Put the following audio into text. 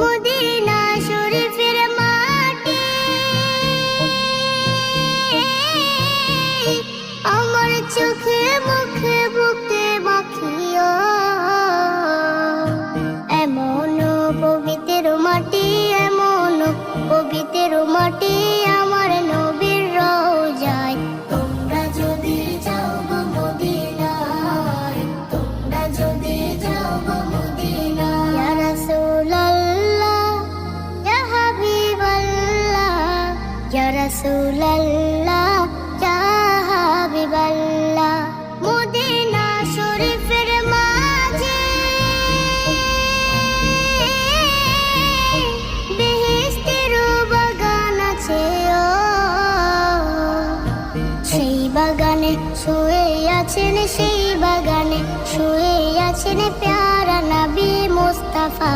Medina শরীফের মাটি আমার চোখে মুখে বুকে মাখিও। এমন পবিত্র মাটি, এমন পবিত্র মাটি আমার নবীর রওজায়। তোমরা যদি যাও গো মদিনায়, তোমরা যদি যাও গো মদিনায়। ইয়া রাসূলুল্লাহ, ইয়া হাবিবাল্লাহ, ইয়া রাসূলুল্লাহ, ইয়া হাবিবাল্লাহ। মদিনা শরীফের মাঝে বেহেশতের বাগান আছে ও। সেই বাগানে শুয়ে আছেন, সেই বাগানে শুয়ে আছেন প্যারা নবী মুস্তাফা।